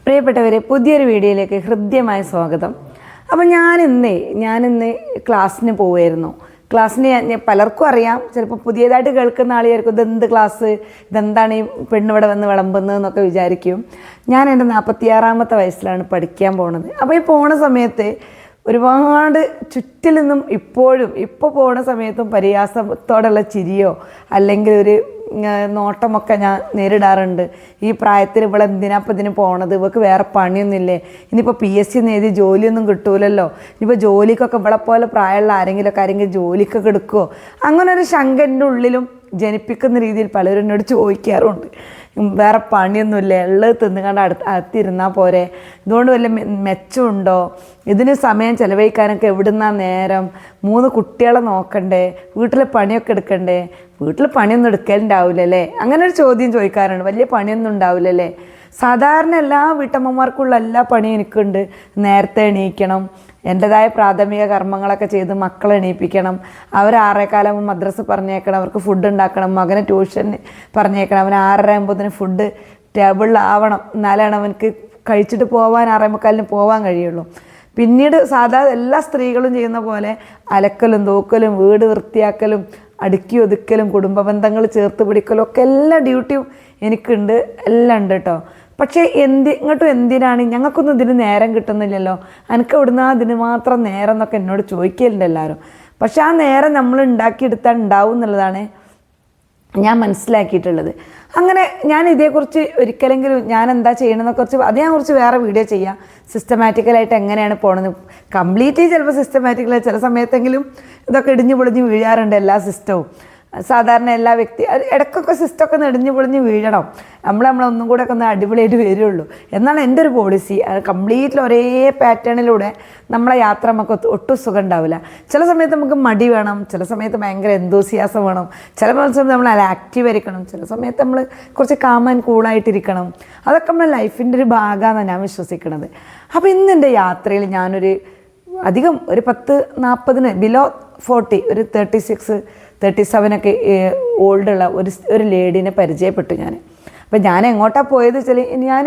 പ്രിയപ്പെട്ടവരെ, പുതിയൊരു വീഡിയോയിലേക്ക് ഹൃദ്യമായ സ്വാഗതം. അപ്പോൾ ഞാനിന്ന് ക്ലാസ്സിന് പോവുമായിരുന്നു. ക്ലാസ്സിന് പലർക്കും അറിയാം, ചിലപ്പോൾ പുതിയതായിട്ട് കേൾക്കുന്ന ആളുകൾക്കും ഇതെന്ത് ക്ലാസ്, ഇതെന്താണ് ഈ പെണ്ണിവിടെ വന്ന് വിളമ്പുന്നതെന്നൊക്കെ വിചാരിക്കും. ഞാൻ എൻ്റെ 46ാമത്തെ വയസ്സിലാണ് പഠിക്കാൻ പോണത്. അപ്പോൾ ഈ പോണ സമയത്ത് ഒരുപാട് ചുറ്റിൽ നിന്നും ഇപ്പോൾ പോണ സമയത്തും പരിഹാസത്തോടുള്ള ചിരിയോ അല്ലെങ്കിൽ ഒരു നോട്ടമൊക്കെ ഞാൻ നേരിടാറുണ്ട്. ഈ പ്രായത്തിൽ ഇവിടെ എന്തിനാപ്പം ഇതിന് പോണത്, ഇവർക്ക് വേറെ പണിയൊന്നുമില്ലേ, ഇനിയിപ്പോൾ PSC എഴുതി ജോലിയൊന്നും കിട്ടൂലല്ലോ, ഇനിയിപ്പോൾ ജോലിക്കൊക്കെ ഇവിടെ പോലെ പ്രായമുള്ള ആരെങ്കിലും ജോലിക്കൊക്കെ എടുക്കുമോ, അങ്ങനെ ഒരു ശങ്ക എൻ്റെ ഉള്ളിലും ജനിപ്പിക്കുന്ന രീതിയിൽ പലരും എന്നോട് ചോദിക്കാറുണ്ട്. വേറെ പണിയൊന്നുമില്ലേ, ഉള്ളത് തിന്നുകൊണ്ട് അടുത്തിരുന്നാൽ പോരെ, ഇതുകൊണ്ട് വല്ല മെച്ചമുണ്ടോ, ഇതിന് സമയം ചിലവഴിക്കാനൊക്കെ എവിടുന്നാ നേരം, 3 കുട്ടികളെ നോക്കണ്ടേ, വീട്ടിലെ പണിയൊക്കെ എടുക്കണ്ടേ, വീട്ടിൽ പണിയൊന്നും എടുക്കലുണ്ടാവില്ലല്ലേ, അങ്ങനെ ഒരു ചോദ്യം ചോദിക്കാറുണ്ട്. വലിയ പണിയൊന്നും ഉണ്ടാവില്ലല്ലേ. സാധാരണ എല്ലാ വീട്ടമ്മമാർക്കുള്ള എല്ലാ പണിയും എനിക്കുണ്ട്. നേരത്തെ എണീക്കണം, എൻ്റെതായ പ്രാഥമിക കർമ്മങ്ങളൊക്കെ ചെയ്ത് മക്കളെ എണീപ്പിക്കണം, അവർ 6:15 മദ്രസ പറഞ്ഞേക്കണം, അവർക്ക് ഫുഡ് ഉണ്ടാക്കണം, മകനെ ട്യൂഷൻ പറഞ്ഞേക്കണം, അവൻ 6:30 ഫുഡ് ടേബിളിലാവണം, എന്നാലാണ് അവനക്ക് കഴിച്ചിട്ട് പോകാൻ 6:45 പോകാൻ കഴിയുള്ളൂ. പിന്നീട് സാധാരണ എല്ലാ സ്ത്രീകളും ചെയ്യുന്ന പോലെ അലക്കലും തൂക്കലും വീട് വൃത്തിയാക്കലും അടുക്കി ഒതുക്കലും കുടുംബ ബന്ധങ്ങൾ ചേർത്ത് പിടിക്കലും ഒക്കെ എല്ലാ ഡ്യൂട്ടിയും എനിക്കുണ്ട്, എല്ലാം ഉണ്ട് കേട്ടോ. പക്ഷേ ഇങ്ങോട്ടും എന്തിനാണ്, ഞങ്ങൾക്കൊന്നും ഇതിന് നേരം കിട്ടുന്നില്ലല്ലോ, എനിക്ക് എവിടുന്ന് അതിന് മാത്രം നേരം എന്നൊക്കെ എന്നോട് ചോദിക്കലുണ്ട് എല്ലാവരും. പക്ഷെ ആ നേരം നമ്മൾ ഉണ്ടാക്കിയെടുത്താൽ ഉണ്ടാവും എന്നുള്ളതാണ് ഞാൻ മനസ്സിലാക്കിയിട്ടുള്ളത്. അങ്ങനെ ഞാൻ ഇതേക്കുറിച്ച് ഒരിക്കലെങ്കിലും ഞാൻ എന്താ ചെയ്യണമെന്നൊക്കെ അതിനെക്കുറിച്ച് വേറെ വീഡിയോ ചെയ്യാം. സിസ്റ്റമാറ്റിക്കലായിട്ട് എങ്ങനെയാണ് പോണത്, കംപ്ലീറ്റ്ലി ചിലപ്പോൾ സിസ്റ്റമാറ്റിക്കലായി ചില സമയത്തെങ്കിലും ഇതൊക്കെ ഇടിഞ്ഞു പൊളിഞ്ഞ് വീഴാറുണ്ട് എല്ലാ സിസ്റ്റവും. സാധാരണ എല്ലാ ഇടയ്ക്കൊക്കെ സിസ്റ്റമൊക്കെ ഒന്ന് ഇടിഞ്ഞു പൊളിഞ്ഞ് വീഴണം, നമ്മളൊന്നും കൂടെ ഒക്കെ ഒന്ന് അടിപൊളിയായിട്ട് വരുള്ളൂ എന്നാണ് എൻ്റെ ഒരു പോളിസി. കംപ്ലീറ്റ്ലി ഒരേ പാറ്റേണിലൂടെ നമ്മളെ യാത്ര നമുക്ക് ഒട്ടും സുഖം ഉണ്ടാവില്ല. ചില സമയത്ത് നമുക്ക് മടി വേണം, ചില സമയത്ത് ഭയങ്കര എന്തൂസിയാസം വേണം, ചില സമയത്ത് നമ്മൾ ആക്റ്റീവ് ആയിരിക്കണം, ചില സമയത്ത് നമ്മൾ കുറച്ച് കാം ആൻഡ് കൂളായിട്ടിരിക്കണം. അതൊക്കെ നമ്മുടെ ലൈഫിൻ്റെ ഒരു ഭാഗമാണെന്നാണ് ഞാൻ വിശ്വസിക്കുന്നത്. അപ്പോൾ ഇന്ന് എൻ്റെ യാത്രയിൽ ഞാനൊരു അധികം ഒരു 10-40 ബിലോ 40 ഒരു 36-37 ഓൾഡുള്ള ഒരു ലേഡീനെ പരിചയപ്പെട്ടു ഞാൻ. അപ്പം ഞാൻ എങ്ങോട്ടാണ് പോയത് വെച്ചാൽ, ഞാൻ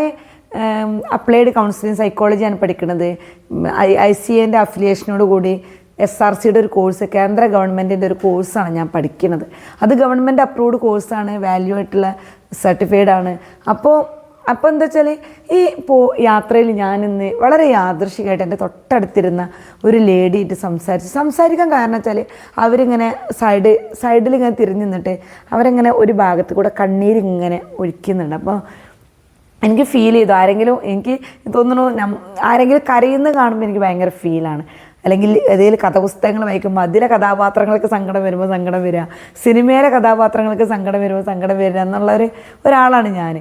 അപ്ലൈഡ് കൗൺസിലിംഗ് സൈക്കോളജിയാണ് പഠിക്കുന്നത്. ICAൻ്റെ അഫിലിയേഷനോട് കൂടി SRCയുടെ ഒരു കോഴ്സ്, കേന്ദ്ര ഗവൺമെൻറ്റിൻ്റെ ഒരു കോഴ്സാണ് ഞാൻ പഠിക്കുന്നത്. അത് ഗവൺമെൻറ് അപ്രൂവ്ഡ് കോഴ്സാണ്, വാല്യൂ ആയിട്ടുള്ള സർട്ടിഫൈഡ് ആണ്. അപ്പോൾ എന്താ വെച്ചാൽ ഈ യാത്രയിൽ ഞാനിന്ന് വളരെ യാദൃശികമായിട്ട് എൻ്റെ തൊട്ടടുത്തിരുന്ന ഒരു ലേഡിയായിട്ട് സംസാരിക്കാൻ കാരണം വെച്ചാൽ അവരിങ്ങനെ സൈഡിലിങ്ങനെ തിരിഞ്ഞു നിന്നിട്ട് അവരിങ്ങനെ ഒരു ഭാഗത്ത് കൂടെ കണ്ണീരിങ്ങനെ ഒഴിക്കുന്നുണ്ട്. അപ്പോൾ എനിക്ക് ഫീൽ ചെയ്തു, എനിക്ക് തോന്നുന്നു ആരെങ്കിലും കരയുന്ന കാണുമ്പോൾ എനിക്ക് ഭയങ്കര ഫീലാണ്. അല്ലെങ്കിൽ ഏതെങ്കിലും കഥാപുസ്തകങ്ങൾ വായിക്കുമ്പോൾ അതിലെ കഥാപാത്രങ്ങൾക്ക് സങ്കടം വരുമ്പോൾ സങ്കടം വരിക, സിനിമയിലെ കഥാപാത്രങ്ങൾക്ക് സങ്കടം വരുമ്പോൾ സങ്കടം വരിക എന്നുള്ള ഒരാളാണ് ഞാൻ.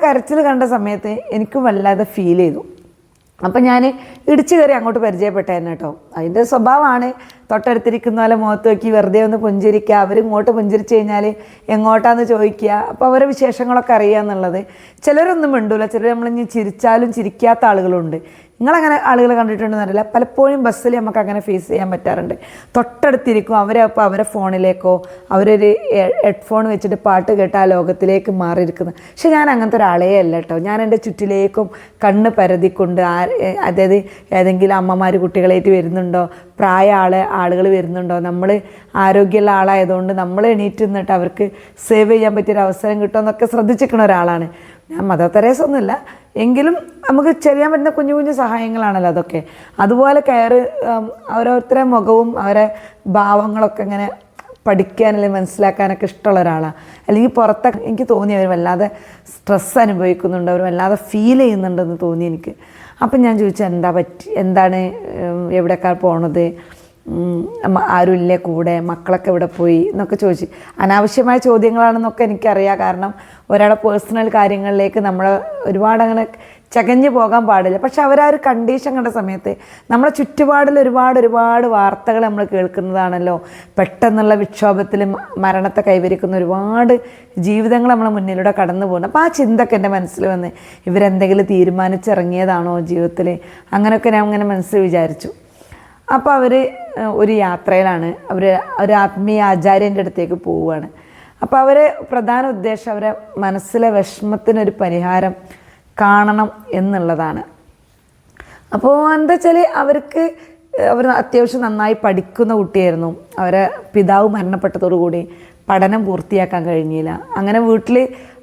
കരച്ചിൽ കണ്ട സമയത്ത് എനിക്കും വല്ലാതെ ഫീൽ ചെയ്തു. അപ്പം ഞാൻ ഇടിച്ചു കയറി അങ്ങോട്ട് പരിചയപ്പെട്ടേനെ കേട്ടോ. അതിൻ്റെ സ്വഭാവമാണ് തൊട്ടടുത്തിരിക്കുന്ന പോലെ മുഖത്ത് നോക്കി വെറുതെ ഒന്ന് പുഞ്ചിരിക്കുക, അവരിങ്ങോട്ട് പുഞ്ചിരിച്ച് കഴിഞ്ഞാൽ എങ്ങോട്ടാന്ന് ചോദിക്കുക, അപ്പോൾ അവരുടെ വിശേഷങ്ങളൊക്കെ അറിയുക എന്നുള്ളത്. ചിലരൊന്നും മിണ്ടൂല, ചിലർ നമ്മളിനി ചിരിച്ചാലും ചിരിക്കാത്ത ആളുകളുണ്ട്. നിങ്ങളങ്ങനെ ആളുകൾ കണ്ടിട്ടുണ്ടെന്ന് അറിയില്ല, പലപ്പോഴും ബസ്സിൽ നമുക്ക് അങ്ങനെ ഫേസ് ചെയ്യാൻ പറ്റാറുണ്ട്. തൊട്ടടുത്തിരിക്കും അപ്പോൾ അവരെ ഫോണിലേക്കോ അവരൊരു ഹെഡ്ഫോൺ വെച്ചിട്ട് പാട്ട് കേട്ട് ആ ലോകത്തിലേക്ക് മാറിയിരിക്കുന്നത്. പക്ഷെ ഞാൻ അങ്ങനത്തെ ഒരാളേ അല്ല കേട്ടോ. ഞാൻ എൻ്റെ ചുറ്റിലേക്കും കണ്ണ് പരതിക്കൊണ്ട് അതായത് ഏതെങ്കിലും അമ്മമാർ കുട്ടികളായിട്ട് വരുന്നുണ്ടോ, ആളുകൾ വരുന്നുണ്ടോ, നമ്മൾ ആരോഗ്യമുള്ള ആളായതുകൊണ്ട് നമ്മൾ എണീറ്റ് നിന്നിട്ട് അവർക്ക് സേവ് ചെയ്യാൻ പറ്റിയൊരു അവസരം കിട്ടുമെന്നൊക്കെ ശ്രദ്ധിച്ചിരിക്കുന്ന ഒരാളാണ് ഞാൻ. മദർ തെരേസ ഒന്നുമില്ല, എങ്കിലും നമുക്ക് ചെയ്യാൻ പറ്റുന്ന കുഞ്ഞു കുഞ്ഞു സഹായങ്ങളാണല്ലോ അതൊക്കെ. അതുപോലെ ഓരോരുത്തരുടെ മുഖവും അവരെ ഭാവങ്ങളൊക്കെ ഇങ്ങനെ പഠിക്കാനല്ലെങ്കിൽ മനസ്സിലാക്കാനൊക്കെ ഇഷ്ടമുള്ള ഒരാളാണ്. അല്ലെങ്കിൽ പുറത്തൊക്കെ എനിക്ക് തോന്നി അവർ വല്ലാതെ സ്ട്രെസ് അനുഭവിക്കുന്നുണ്ട്, അവർ വല്ലാതെ ഫീൽ ചെയ്യുന്നുണ്ടെന്ന് തോന്നി എനിക്ക്. അപ്പം ഞാൻ ചോദിച്ചു, എന്താണ് എവിടേക്കാണ് പോണത്, ആരുമില്ലേ കൂടെ, മക്കളൊക്കെ ഇവിടെ പോയി എന്നൊക്കെ ചോദിച്ചു. അനാവശ്യമായ ചോദ്യങ്ങളാണെന്നൊക്കെ എനിക്കറിയാം, കാരണം ഒരാളുടെ പേഴ്സണൽ കാര്യങ്ങളിലേക്ക് നമ്മൾ ഒരുപാട് അങ്ങനെ ചകഞ്ഞു പോകാൻ പാടില്ല. പക്ഷെ അവരാ ഒരു കണ്ടീഷൻ കണ്ട സമയത്ത് നമ്മളെ ചുറ്റുപാടിൽ ഒരുപാട് വാർത്തകൾ നമ്മൾ കേൾക്കുന്നതാണല്ലോ. പെട്ടെന്നുള്ള വിക്ഷോഭത്തിൽ മരണത്തെ കൈവരിക്കുന്ന ഒരുപാട് ജീവിതങ്ങൾ നമ്മളെ മുന്നിലൂടെ കടന്നു പോകുന്നു. അപ്പോൾ ആ ചിന്തയൊക്കെ എൻ്റെ മനസ്സിൽ വന്ന് ഇവരെന്തെങ്കിലും തീരുമാനിച്ചിറങ്ങിയതാണോ ജീവിതത്തിൽ, അങ്ങനെയൊക്കെ ഞാൻ അങ്ങനെ മനസ്സിൽ വിചാരിച്ചു. അപ്പോൾ അവർ ഒരു യാത്രയിലാണ്, ഒരു ആത്മീയ ആചാര്യൻ്റെ അടുത്തേക്ക് പോവുകയാണ്. അപ്പോൾ അവരെ പ്രധാന ഉദ്ദേശം അവരെ മനസ്സിലെ വിഷമത്തിനൊരു പരിഹാരം കാണണം എന്നുള്ളതാണ്. അപ്പോൾ എന്താ വെച്ചാൽ അവർ അത്യാവശ്യം നന്നായി പഠിക്കുന്ന കുട്ടിയായിരുന്നു. അവരെ പിതാവ് മരണപ്പെട്ടതോടുകൂടി പഠനം പൂർത്തിയാക്കാൻ കഴിഞ്ഞില്ല. അങ്ങനെ വീട്ടിൽ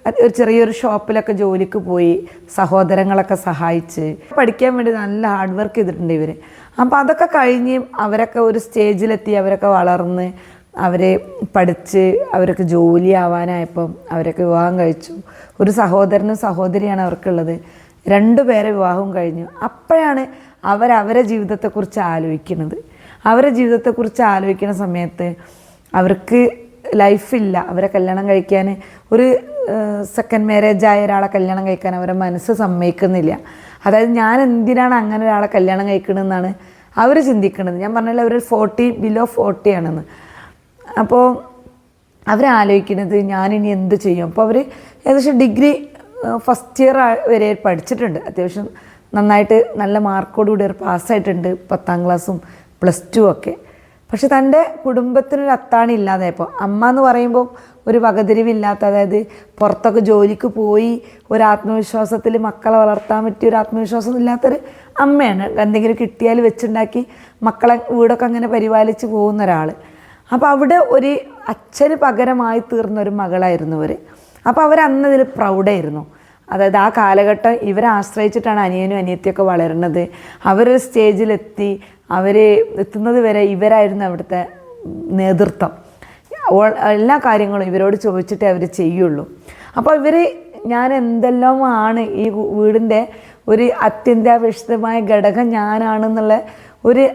ഒരു ചെറിയൊരു ഷോപ്പിലൊക്കെ ജോലിക്ക് പോയി സഹോദരങ്ങളൊക്കെ സഹായിച്ച് പഠിക്കാൻ വേണ്ടി നല്ല ഹാർഡ് വർക്ക് ചെയ്തിട്ടുണ്ട് ഇവർ. അപ്പോൾ അതൊക്കെ കഴിഞ്ഞ് അവരൊക്കെ ഒരു സ്റ്റേജിലെത്തി, അവരൊക്കെ വളർന്ന് അവരെ പഠിച്ച് അവരൊക്കെ ജോലിയാവാനായപ്പം അവരൊക്കെ വിവാഹം കഴിച്ചു. ഒരു സഹോദരനും സഹോദരിയാണ് അവർക്കുള്ളത്. 2 പേരെ വിവാഹവും കഴിഞ്ഞു. അപ്പോഴാണ് അവരെ ജീവിതത്തെക്കുറിച്ച് ആലോചിക്കുന്നത്. അവരെ ജീവിതത്തെക്കുറിച്ച് ആലോചിക്കുന്ന സമയത്ത് അവർക്ക് ലൈഫില്ല. അവരെ കല്യാണം കഴിക്കാൻ ഒരു സെക്കൻഡ് മാരേജ് ആയ ഒരാളെ കല്യാണം കഴിക്കാൻ അവരെ മനസ്സ് സമ്മതിക്കുന്നില്ല. അതായത് ഞാൻ എന്തിനാണ് അങ്ങനെ ഒരാളെ കല്യാണം കഴിക്കണമെന്നാണ് അവർ ചിന്തിക്കുന്നത്. ഞാൻ പറഞ്ഞാൽ അവർ 40 ബിലോ 40 ആണെന്ന്. അപ്പോൾ അവരാലോചിക്കുന്നത് ഞാനിനി എന്ത് ചെയ്യും. അപ്പോൾ അവർ ഏകദേശം ഡിഗ്രി ഫസ്റ്റ് ഇയർ വരെ പഠിച്ചിട്ടുണ്ട്. അത്യാവശ്യം നന്നായിട്ട് നല്ല മാർക്കോടുകൂടി അവർ പാസ്സായിട്ടുണ്ട്, 10ാം ക്ലാസ്സും +2 ഒക്കെ. പക്ഷെ തൻ്റെ കുടുംബത്തിനൊരു അത്താണി ഇല്ലാതായപ്പോൾ, അമ്മ എന്ന് പറയുമ്പോൾ ഒരു വകതിരിവില്ലാത്ത, അതായത് പുറത്തൊക്കെ ജോലിക്ക് പോയി ഒരു ആത്മവിശ്വാസത്തിൽ മക്കളെ വളർത്താൻ പറ്റിയ ഒരു ആത്മവിശ്വാസം ഇല്ലാത്തൊരു അമ്മയാണ്. എന്തെങ്കിലും കിട്ടിയാൽ വെച്ചുണ്ടാക്കി മക്കളെ വീടൊക്കെ അങ്ങനെ പരിപാലിച്ച് പോകുന്ന ഒരാൾ. അപ്പോൾ അവിടെ ഒരു അച്ഛന് പകരമായി തീർന്നൊരു മകളായിരുന്നു ഇവർ. അപ്പോൾ അവരന്ന് ഇതിൽ പ്രൗഡായിരുന്നു. അതായത് ആ കാലഘട്ടം ഇവരെ ആശ്രയിച്ചിട്ടാണ് അനിയനും അനിയത്തിയൊക്കെ വളരുന്നത്. അവരൊരു സ്റ്റേജിലെത്തി, അവർ എത്തുന്നത് വരെ ഇവരായിരുന്നു അവിടുത്തെ നേതൃത്വം. എല്ലാ കാര്യങ്ങളും ഇവരോട് ചോദിച്ചിട്ടേ അവർ ചെയ്യുള്ളൂ. അപ്പോൾ ഞാൻ എന്തെല്ലാമാണ് ഈ വീടിൻ്റെ ഒരു അത്യന്താപേക്ഷിതമായ ഘടകം ഞാനാണെന്നുള്ള ഒരു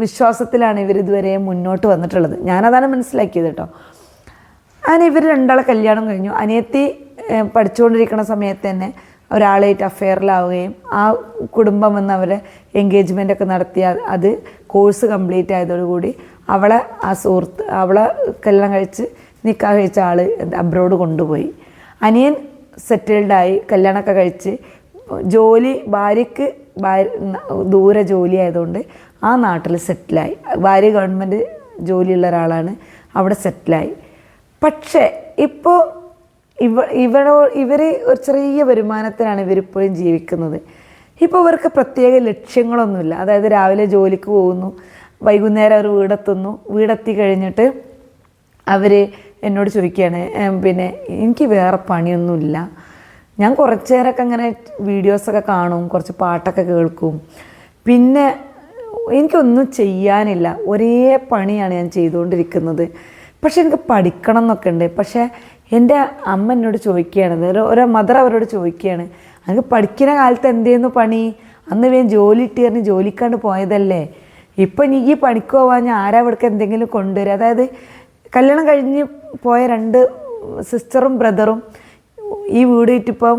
വിശ്വാസത്തിലാണ് ഇവരിതുവരെ മുന്നോട്ട് വന്നിട്ടുള്ളത്. ഞാനതാണ് മനസ്സിലാക്കിയത് കേട്ടോ. അങ്ങനെ ഇവർ 2 കല്യാണം കഴിഞ്ഞു. അനിയത്തി പഠിച്ചുകൊണ്ടിരിക്കുന്ന സമയത്ത് തന്നെ ഒരാളായിട്ട് അഫെയറിലാവുകയും ആ കുടുംബം വന്ന് അവരെ എൻഗേജ്മെൻ്റൊക്കെ നടത്തി അത് കോഴ്സ് കംപ്ലീറ്റ് ആയതോടുകൂടി അവളെ കല്യാണം കഴിച്ച് നിക്കാഹ് കഴിച്ച ആൾ അബ്രോഡ് കൊണ്ടുപോയി. അനിയൻ സെറ്റിൽഡായി, കല്യാണമൊക്കെ കഴിച്ച് ഭാര്യയ്ക്ക് ദൂരെ ജോലി ആയതുകൊണ്ട് ആ നാട്ടിൽ സെറ്റിലായി. ഭാര്യ ഗവൺമെൻറ് ജോലിയുള്ള ഒരാളാണ്, അവിടെ സെറ്റിലായി. പക്ഷേ ഇപ്പോൾ ഇവർ ഒരു ചെറിയ വരുമാനത്തിനാണ് ഇവരിപ്പോഴും ജീവിക്കുന്നത്. ഇപ്പോൾ ഇവർക്ക് പ്രത്യേക ലക്ഷ്യങ്ങളൊന്നുമില്ല. അതായത് രാവിലെ ജോലിക്ക് പോകുന്നു, വൈകുന്നേരം അവർ വീടെത്തി കഴിഞ്ഞിട്ട് അവർ എന്നോട് ചോദിക്കുകയാണ്, പിന്നെ എനിക്ക് വേറെ പണിയൊന്നുമില്ല, ഞാൻ കുറച്ച് നേരമൊക്കെ അങ്ങനെ വീഡിയോസൊക്കെ കാണും, കുറച്ച് പാട്ടൊക്കെ കേൾക്കും, പിന്നെ എനിക്കൊന്നും ചെയ്യാനില്ല, ഒരേ പണിയാണ് ഞാൻ ചെയ്തുകൊണ്ടിരിക്കുന്നത്. പക്ഷെ എനിക്ക് പഠിക്കണം എന്നൊക്കെ ഉണ്ട്. പക്ഷേ എൻ്റെ അമ്മ എന്നോട് ചോദിക്കുകയാണ്, ഒരു മദർ അവരോട് ചോദിക്കുകയാണ്, എനിക്ക് പഠിക്കുന്ന കാലത്ത് എന്തേന്നു പണി, അന്ന് വേഗം ജോലി ഇട്ടിയറിഞ്ഞ് ജോലിക്കാണ്ട് പോയതല്ലേ, ഇപ്പം നീ ഈ പണിക്ക് പോവാൻ ഞാൻ ആരാ ഇവിടേക്ക് എന്തെങ്കിലും കൊണ്ടുവരിക. അതായത് കല്യാണം കഴിഞ്ഞ് പോയ 2 സിസ്റ്ററും ബ്രദറും ഈ വീട് ഇട്ടിപ്പം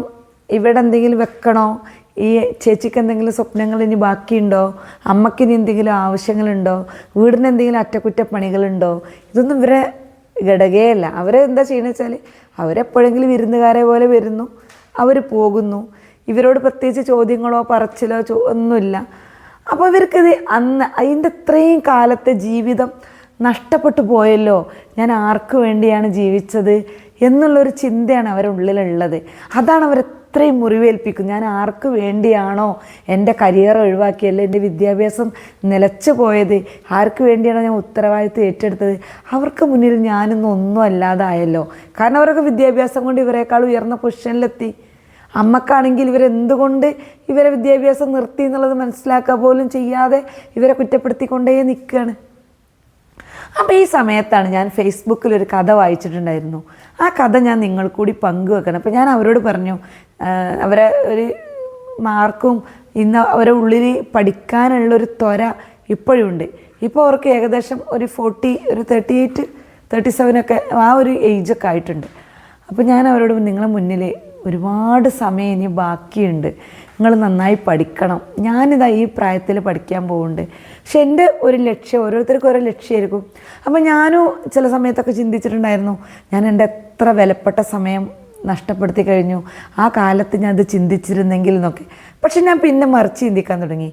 ഇവിടെ എന്തെങ്കിലും വെക്കണോ, ഈ ചേച്ചിക്ക് എന്തെങ്കിലും സ്വപ്നങ്ങൾ ഇനി ബാക്കിയുണ്ടോ, അമ്മയ്ക്കിനി എന്തെങ്കിലും ആവശ്യങ്ങളുണ്ടോ, വീടിന് എന്തെങ്കിലും അറ്റകുറ്റപ്പണികളുണ്ടോ, ഇതൊന്നും ഇവരെ ഘടകയല്ല. അവരെന്താ ചെയ്യുന്നത് വെച്ചാൽ അവരെപ്പോഴെങ്കിലും വിരുന്നുകാരെ പോലെ വരുന്നു, അവർ പോകുന്നു. ഇവരോട് പ്രത്യേകിച്ച് ചോദ്യങ്ങളോ പറച്ചിലോ ഒന്നുമില്ല. അപ്പോൾ ഇവർക്കിത് അതിൻ്റെ ഇത്രയും കാലത്തെ ജീവിതം നഷ്ടപ്പെട്ടു പോയല്ലോ, ഞാൻ ആർക്ക് വേണ്ടിയാണ് ജീവിച്ചത് എന്നുള്ളൊരു ചിന്തയാണ് അവരുടെ ഉള്ളിലുള്ളത്. അതാണ് അവരെത്രയും മുറിവേൽപ്പിക്കും. ഞാൻ ആർക്ക് വേണ്ടിയാണോ എൻ്റെ കരിയർ ഒഴിവാക്കിയല്ലേ, എൻ്റെ വിദ്യാഭ്യാസം നിലച്ചു പോയത്, ആർക്ക് വേണ്ടിയാണോ ഞാൻ ഉത്തരവാദിത്വം ഏറ്റെടുത്തത്, അവർക്ക് മുന്നിൽ ഞാനൊന്നും അല്ലാതായല്ലോ. കാരണം അവരൊക്കെ വിദ്യാഭ്യാസം കൊണ്ട് ഇവരെക്കാൾ ഉയർന്ന പൊസിഷനിലെത്തി. അമ്മക്കാണെങ്കിൽ ഇവരെന്തുകൊണ്ട് ഇവരെ വിദ്യാഭ്യാസം നിർത്തി എന്നുള്ളത് മനസ്സിലാക്കുക പോലും ചെയ്യാതെ ഇവരെ കുറ്റപ്പെടുത്തിക്കൊണ്ടേ നിൽക്കുകയാണ്. അപ്പോൾ ഈ സമയത്താണ് ഞാൻ ഫേസ്ബുക്കിലൊരു കഥ വായിച്ചിട്ടുണ്ടായിരുന്നു. ആ കഥ ഞാൻ നിങ്ങൾ കൂടി പങ്കുവെക്കണം. അപ്പോൾ ഞാൻ അവരോട് പറഞ്ഞു, അവരെ ഒരു മാർക്കും ഇന്ന് അവരുടെ ഉള്ളിൽ പഠിക്കാനുള്ളൊരു ത്വര ഇപ്പോഴും ഉണ്ട്. ഇപ്പോൾ അവർക്ക് ഏകദേശം ഒരു 38, 37 ആ ഒരു ഏജൊക്കെ ആയിട്ടുണ്ട്. അപ്പോൾ ഞാൻ അവരോട് നിങ്ങളെ മുന്നിൽ ഒരുപാട് സമയം ഇനി ബാക്കിയുണ്ട്, നിങ്ങൾ നന്നായി പഠിക്കണം, ഞാനിതാ ഈ പ്രായത്തിൽ പഠിക്കാൻ പോകുന്നുണ്ട്. പക്ഷെ എൻ്റെ ഒരു ലക്ഷ്യം, ഓരോരുത്തർക്കും ഓരോ ലക്ഷ്യമായിരിക്കും. അപ്പോൾ ഞാനും ചില സമയത്തൊക്കെ ചിന്തിച്ചിട്ടുണ്ടായിരുന്നു, ഞാൻ എൻ്റെ എത്ര വിലപ്പെട്ട സമയം നഷ്ടപ്പെടുത്തി കഴിഞ്ഞു, ആ കാലത്ത് ഞാൻ അത് ചിന്തിച്ചിരുന്നെങ്കിൽ എന്നൊക്കെ. പക്ഷെ ഞാൻ പിന്നെ മറിച്ച് ചിന്തിക്കാൻ തുടങ്ങി.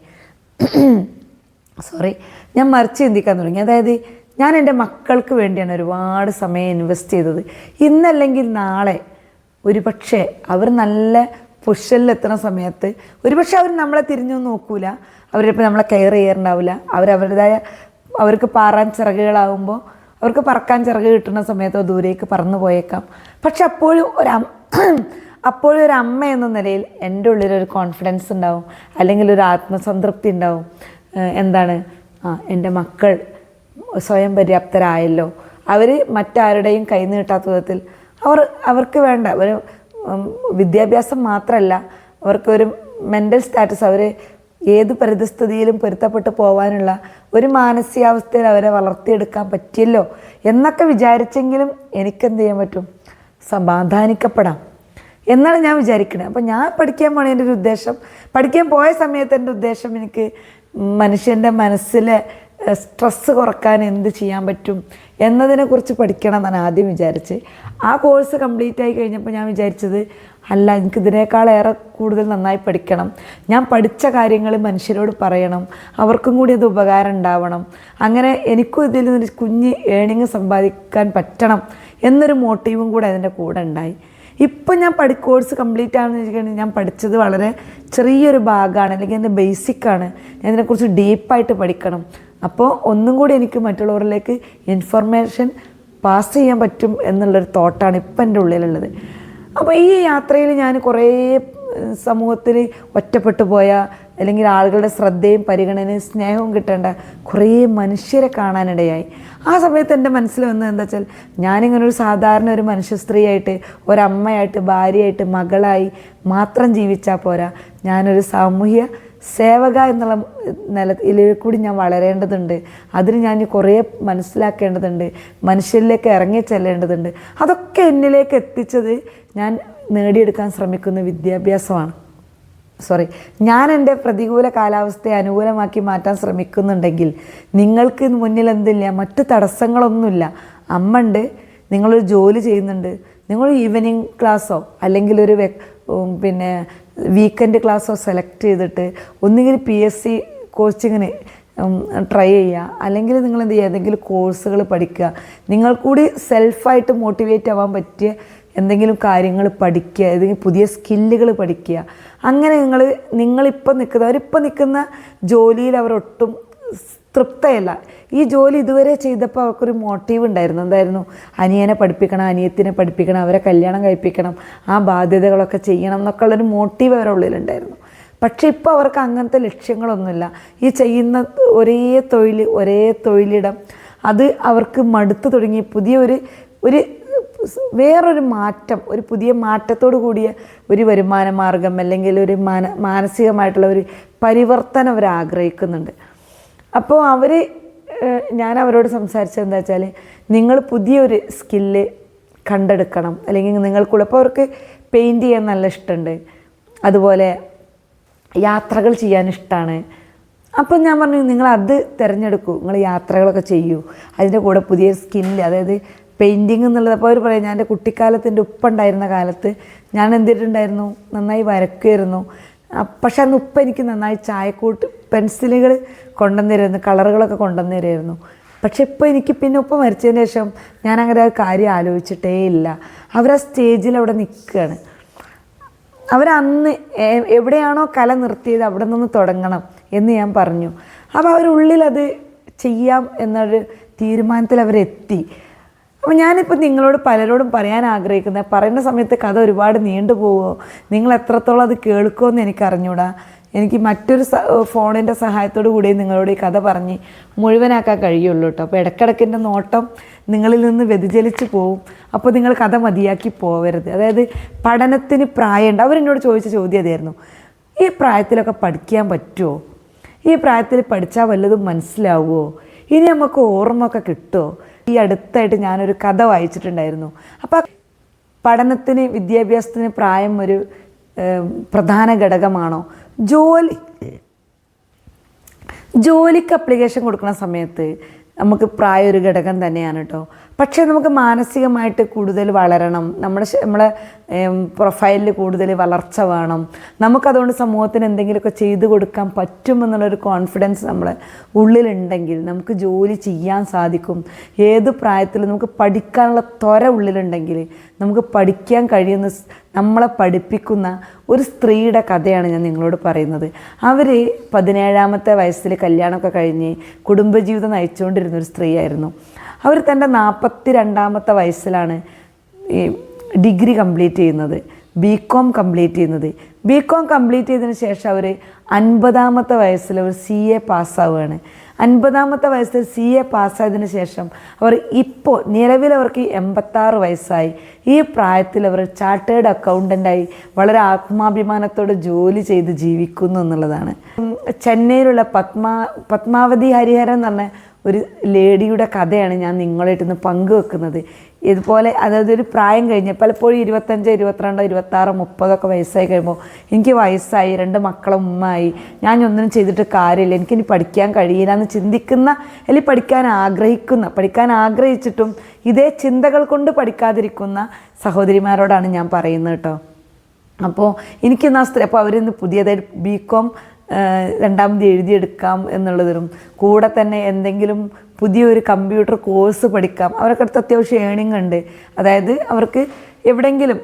ഞാൻ മറിച്ച് ചിന്തിക്കാൻ തുടങ്ങി. അതായത് ഞാൻ എൻ്റെ മക്കൾക്ക് വേണ്ടിയാണ് ഒരുപാട് സമയം ഇൻവെസ്റ്റ് ചെയ്തത്. ഇന്നല്ലെങ്കിൽ നാളെ ഒരു പക്ഷേ അവർ നല്ല പൊസിഷനിലെത്തുന്ന സമയത്ത് ഒരുപക്ഷെ അവർ നമ്മളെ തിരിഞ്ഞൊന്നും നോക്കൂല, അവരിപ്പോൾ നമ്മളെ കെയർ ചെയ്യാറുണ്ടാവില്ല. അവരവരുടേതായ അവർക്ക് പാറാൻ ചിറകുകളാകുമ്പോൾ അവർക്ക് പറക്കാൻ ചിറക് കിട്ടുന്ന സമയത്തോ ദൂരേക്ക് പറന്നു പോയേക്കാം. പക്ഷെ അപ്പോഴും ഒരു അമ്മ എന്ന നിലയിൽ എൻ്റെ ഉള്ളിലൊരു കോൺഫിഡൻസ് ഉണ്ടാവും, അല്ലെങ്കിൽ ഒരു ആത്മസംതൃപ്തി ഉണ്ടാവും. എന്താണ്, എൻ്റെ മക്കൾ സ്വയം പര്യാപ്തരായല്ലോ, അവർ മറ്റാരുടെയും കൈ നീട്ടാത്ത വിധത്തിൽ അവർക്ക് വേണ്ട ഒരു വിദ്യാഭ്യാസം മാത്രമല്ല, അവർക്കൊരു മെൻ്റൽ സ്റ്റാറ്റസ്, അവർ ഏത് പരിതസ്ഥിതിയിലും പൊരുത്തപ്പെട്ട് പോകാനുള്ള ഒരു മാനസികാവസ്ഥയിൽ അവരെ വളർത്തിയെടുക്കാൻ പറ്റിയല്ലോ എന്നൊക്കെ വിചാരിച്ചെങ്കിലും എനിക്കെന്ത് ചെയ്യാൻ പറ്റും, സമാധാനിക്കപ്പെടാം എന്നാണ് ഞാൻ വിചാരിക്കുന്നത്. അപ്പോൾ ഞാൻ പഠിക്കാൻ പോണ എൻ്റെ ഒരു ഉദ്ദേശം, പഠിക്കാൻ പോയ സമയത്ത് എൻ്റെ ഉദ്ദേശം എനിക്ക് മനുഷ്യൻ്റെ മനസ്സിലെ സ്ട്രെസ്സ് കുറക്കാൻ എന്ത് ചെയ്യാൻ പറ്റും എന്നതിനെക്കുറിച്ച് പഠിക്കണം എന്നാണ് ആദ്യം വിചാരിച്ച്. ആ കോഴ്സ് കംപ്ലീറ്റ് ആയി കഴിഞ്ഞപ്പോൾ ഞാൻ വിചാരിച്ചത്, അല്ല, എനിക്ക് ഇതിനേക്കാളേറെ കൂടുതൽ നന്നായി പഠിക്കണം, ഞാൻ പഠിച്ച കാര്യങ്ങൾ മനുഷ്യരോട് പറയണം, അവർക്കും കൂടി അത് ഉപകാരം ഉണ്ടാവണം, അങ്ങനെ എനിക്കും ഇതിൽ നിന്ന് കുഞ്ഞ് ഏണിങ് സമ്പാദിക്കാൻ പറ്റണം എന്നൊരു മോട്ടീവും കൂടെ അതിൻ്റെ കൂടെ ഉണ്ടായി. ഇപ്പം ഞാൻ കോഴ്സ് കംപ്ലീറ്റ് ആണെന്ന് വെച്ചിട്ടുണ്ടെങ്കിൽ ഞാൻ പഠിച്ചത് വളരെ ചെറിയൊരു ഭാഗമാണ്, അല്ലെങ്കിൽ എൻ്റെ ബേസിക്കാണ്. ഞാൻ ഇതിനെക്കുറിച്ച് ഡീപ്പായിട്ട് പഠിക്കണം. അപ്പോൾ ഒന്നും കൂടി എനിക്ക് മറ്റുള്ളവരിലേക്ക് ഇൻഫർമേഷൻ പാസ് ചെയ്യാൻ പറ്റും എന്നുള്ളൊരു തോട്ടാണ് ഇപ്പം എൻ്റെ ഉള്ളിലുള്ളത്. അപ്പോൾ ഈ യാത്രയിൽ ഞാൻ കുറേ സമൂഹത്തിൽ ഒറ്റപ്പെട്ടു പോയ, അല്ലെങ്കിൽ ആളുകളുടെ ശ്രദ്ധയും പരിഗണനയും സ്നേഹവും കിട്ടേണ്ട കുറേ മനുഷ്യരെ കാണാനിടയായി. ആ സമയത്ത് എൻ്റെ മനസ്സിൽ വന്നത് എന്താ വെച്ചാൽ, ഞാനിങ്ങനെ ഒരു സാധാരണ ഒരു മനുഷ്യ സ്ത്രീയായിട്ട്, ഒരമ്മയായിട്ട്, ഭാര്യയായിട്ട്, മകളായി മാത്രം ജീവിച്ചാൽ പോരാ, ഞാനൊരു സാമൂഹ്യ സേവക എന്നുള്ള നിലയിൽ കൂടി ഞാൻ വളരേണ്ടതുണ്ട്. അതിന് ഞാൻ കുറേ മനസ്സിലാക്കേണ്ടതുണ്ട്, മനുഷ്യരിലേക്ക് ഇറങ്ങി ചെല്ലേണ്ടതുണ്ട്. അതൊക്കെ എന്നിലേക്ക് എത്തിച്ചത് ഞാൻ നേടിയെടുക്കാൻ ശ്രമിക്കുന്ന വിദ്യാഭ്യാസമാണ്. ഞാൻ എൻ്റെ പ്രതികൂല കാലാവസ്ഥയെ അനുകൂലമാക്കി മാറ്റാൻ ശ്രമിക്കുന്നുണ്ടെങ്കിൽ നിങ്ങൾക്ക് മുന്നിൽ എന്തില്ല, മറ്റു തടസ്സങ്ങളൊന്നുമില്ല. അമ്മ ഉണ്ട്, നിങ്ങളൊരു ജോലി ചെയ്യുന്നുണ്ട്, നിങ്ങൾ ഈവനിങ് ക്ലാസ്സോ അല്ലെങ്കിൽ ഒരു വീക്കെൻഡ് ക്ലാസ്സോ സെലക്ട് ചെയ്തിട്ട് ഒന്നുകിൽ PSC കോച്ചിങ്ങിന് ട്രൈ ചെയ്യുക, അല്ലെങ്കിൽ നിങ്ങൾ എന്ത് ചെയ്യുക, ഏതെങ്കിലും കോഴ്സുകൾ പഠിക്കുക, നിങ്ങൾ കൂടി സെൽഫായിട്ട് മോട്ടിവേറ്റ് ആവാൻ പറ്റിയ എന്തെങ്കിലും കാര്യങ്ങൾ പഠിക്കുക, ഏതെങ്കിലും പുതിയ സ്കില്ലുകൾ പഠിക്കുക. അങ്ങനെ അവരിപ്പോൾ നിൽക്കുന്ന ജോലിയിൽ അവരൊട്ടും തൃപ്തയല്ല. ഈ ജോലി ഇതുവരെ ചെയ്തപ്പോൾ അവർക്കൊരു മോട്ടീവ് ഉണ്ടായിരുന്നു. എന്തായിരുന്നു? അനിയനെ പഠിപ്പിക്കണം, അനിയത്തിനെ പഠിപ്പിക്കണം, അവരെ കല്യാണം കഴിപ്പിക്കണം, ആ ബാധ്യതകളൊക്കെ ചെയ്യണം എന്നൊക്കെ ഉള്ളൊരു മോട്ടീവ് അവരുടെ ഉള്ളിലുണ്ടായിരുന്നു. പക്ഷേ ഇപ്പോൾ അവർക്ക് അങ്ങനത്തെ ലക്ഷ്യങ്ങളൊന്നുമില്ല. ഈ ചെയ്യുന്ന ഒരേ തൊഴിലിടം അത് അവർക്ക് മടുത്തു തുടങ്ങി. വേറൊരു മാറ്റം, ഒരു പുതിയ മാറ്റത്തോടു കൂടിയ ഒരു വരുമാന മാർഗം, അല്ലെങ്കിൽ ഒരു മാനസികമായിട്ടുള്ള ഒരു പരിവർത്തനം അവർ ആഗ്രഹിക്കുന്നുണ്ട്. അപ്പോൾ ഞാൻ അവരോട് സംസാരിച്ചത് എന്താ വെച്ചാൽ, നിങ്ങൾ പുതിയൊരു സ്കില്ല് കണ്ടെടുക്കണം, അല്ലെങ്കിൽ നിങ്ങൾക്കുള്ള, ഇപ്പോൾ അവർക്ക് പെയിൻറ്റ് ചെയ്യാൻ നല്ല ഇഷ്ടമുണ്ട്, അതുപോലെ യാത്രകൾ ചെയ്യാൻ ഇഷ്ടമാണ്. അപ്പം ഞാൻ പറഞ്ഞു, നിങ്ങളത് തിരഞ്ഞെടുക്കൂ, നിങ്ങൾ യാത്രകളൊക്കെ ചെയ്യൂ, അതിൻ്റെ കൂടെ പുതിയ സ്കില്ല്, അതായത് പെയിൻറ്റിങ് എന്നുള്ളത്. അപ്പോൾ അവർ പറയും, ഞാൻ എൻ്റെ കുട്ടിക്കാലത്ത് ഉപ്പുണ്ടായിരുന്ന കാലത്ത് ഞാൻ എന്തിട്ടുണ്ടായിരുന്നു, നന്നായി വരയ്ക്കുമായിരുന്നു. പക്ഷെ അന്ന് ഉപ്പ എനിക്ക് നന്നായി ചായക്കൂട്ട് പെൻസിലുകൾ കൊണ്ടുവന്നിരുന്നു, കളറുകളൊക്കെ കൊണ്ടുവന്നിരുന്നു. പക്ഷെ ഇപ്പോൾ എനിക്ക് ഉപ്പ മരിച്ചതിന് ശേഷം ഞാനങ്ങനെ ആ കാര്യം ആലോചിച്ചിട്ടേ ഇല്ല. അവരാ സ്റ്റേജിൽ അവിടെ നിൽക്കുകയാണ്. അവരന്ന് എവിടെയാണോ കല നിർത്തിയത് അവിടെ നിന്ന് തുടങ്ങണം എന്ന് ഞാൻ പറഞ്ഞു. അപ്പോൾ അവരുള്ളിലത് ചെയ്യാം എന്നൊരു തീരുമാനത്തിൽ അവരെത്തി. അപ്പോൾ ഞാനിപ്പോൾ നിങ്ങളോട് പലരോടും പറയാൻ ആഗ്രഹിക്കുന്നത്, പറയുന്ന സമയത്ത് കഥ ഒരുപാട് നീണ്ടുപോകുമോ, നിങ്ങൾ എത്രത്തോളം അത് കേൾക്കുമെന്ന് എനിക്കറിഞ്ഞൂടാ. എനിക്ക് മറ്റൊരു ഫോണിൻ്റെ സഹായത്തോടു കൂടി നിങ്ങളോട് ഈ കഥ പറഞ്ഞ് മുഴുവനാക്കാൻ കഴിയുള്ളൂ കേട്ടോ. അപ്പോൾ ഇടയ്ക്കിടയ്ക്കിൻ്റെ നോട്ടം നിങ്ങളിൽ നിന്ന് വ്യതിചലിച്ച് പോവും. അപ്പോൾ നിങ്ങൾ കഥ മതിയാക്കി പോവരുത്. അതായത് പഠനത്തിന് പ്രായമുണ്ട്. അവരെന്നോട് ചോദിച്ച ചോദ്യം അതായിരുന്നു, ഈ പ്രായത്തിലൊക്കെ പഠിക്കാൻ പറ്റുമോ, ഈ പ്രായത്തിൽ പഠിച്ചാൽ വല്ലതും മനസ്സിലാവുമോ, ഇനി നമുക്ക് ഓർമ്മയൊക്കെ കിട്ടുമോ. ഈ അടുത്തായിട്ട് ഞാനൊരു കഥ വായിച്ചിട്ടുണ്ടായിരുന്നു. അപ്പോൾ പഠനത്തിന്, വിദ്യാഭ്യാസത്തിന് പ്രായം ഒരു പ്രധാന ഘടകമാണോ? ജോലിക്ക് അപ്ലിക്കേഷൻ കൊടുക്കുന്ന സമയത്ത് നമുക്ക് പ്രായം ഒരു ഘടകം തന്നെയാണ് കേട്ടോ. പക്ഷേ നമുക്ക് മാനസികമായിട്ട് കൂടുതൽ വളരണം, നമ്മളെ പ്രൊഫൈലിൽ കൂടുതൽ വളർച്ച വേണം, നമുക്കതുകൊണ്ട് സമൂഹത്തിന് എന്തെങ്കിലുമൊക്കെ ചെയ്തു കൊടുക്കാൻ പറ്റുമെന്നുള്ളൊരു കോൺഫിഡൻസ് നമ്മളെ ഉള്ളിലുണ്ടെങ്കിൽ നമുക്ക് ജോലി ചെയ്യാൻ സാധിക്കും. ഏത് പ്രായത്തിലും നമുക്ക് പഠിക്കാനുള്ള ത്വര ഉള്ളിലുണ്ടെങ്കിൽ നമുക്ക് പഠിക്കാൻ കഴിയുന്ന നമ്മളെ പഠിപ്പിക്കുന്ന ഒരു സ്ത്രീയുടെ കഥയാണ് ഞാൻ നിങ്ങളോട് പറയുന്നത്. അവർ 17-ാമത്തെ വയസ്സിൽ കല്യാണമൊക്കെ കഴിഞ്ഞ് കുടുംബജീവിതം നയിച്ചുകൊണ്ടിരുന്ന ഒരു സ്ത്രീയായിരുന്നു. അവർ തൻ്റെ 42-ാമത്തെ വയസ്സിലാണ് ഈ ഡിഗ്രി കംപ്ലീറ്റ് ചെയ്യുന്നത്, BCom കംപ്ലീറ്റ് ചെയ്യുന്നത്. BCom കംപ്ലീറ്റ് ചെയ്തതിന് ശേഷം അവർ 50-ാമത്തെ വയസ്സിൽ ഒരു CA പാസ്സാവുകയാണ്. 50-ാമത്തെ വയസ്സിൽ CA പാസ്സായതിനു ശേഷം അവർ ഇപ്പോൾ നിലവിൽ അവർക്ക് 86 വയസ്സായി. ഈ പ്രായത്തിൽ അവർ ചാർട്ടേഡ് അക്കൗണ്ടൻ്റായി വളരെ ആത്മാഭിമാനത്തോടെ ജോലി ചെയ്ത് ജീവിക്കുന്നു എന്നുള്ളതാണ്. ചെന്നൈയിലുള്ള പത്മാവതി ഹരിഹരൻ എന്ന് പറഞ്ഞ ഒരു ലേഡിയുടെ കഥയാണ് ഞാൻ നിങ്ങളായിട്ടൊന്ന് പങ്കുവെക്കുന്നത്. ഇതുപോലെ അതായത് ഒരു പ്രായം കഴിഞ്ഞ് പലപ്പോഴും 25, 22, 26, 30 വയസ്സായി കഴിയുമ്പോൾ എനിക്ക് വയസ്സായി, 2 മക്കളും ഉമ്മയായി, ഞാൻ ഒന്നിനും ചെയ്തിട്ട് കാര്യമില്ല, എനിക്കിനി പഠിക്കാൻ കഴിയില്ല എന്ന് ചിന്തിക്കുന്ന അല്ലെങ്കിൽ പഠിക്കാൻ ആഗ്രഹിച്ചിട്ടും ഇതേ ചിന്തകൾ കൊണ്ട് പഠിക്കാതിരിക്കുന്ന സഹോദരിമാരോടാണ് ഞാൻ പറയുന്നത് കേട്ടോ. അപ്പോൾ എനിക്കിന്ന് അപ്പോൾ അവരിന്ന് പുതിയതായിട്ട് BCom രണ്ടാമത് എഴുതിയെടുക്കാം എന്നുള്ളതും കൂടെ തന്നെ എന്തെങ്കിലും പുതിയൊരു കമ്പ്യൂട്ടർ കോഴ്സ് പഠിക്കാം. അവർക്ക് അടുത്ത് അത്യാവശ്യം ഏണിംഗ് ഉണ്ട്. അതായത് അവർക്ക് എവിടെയെങ്കിലും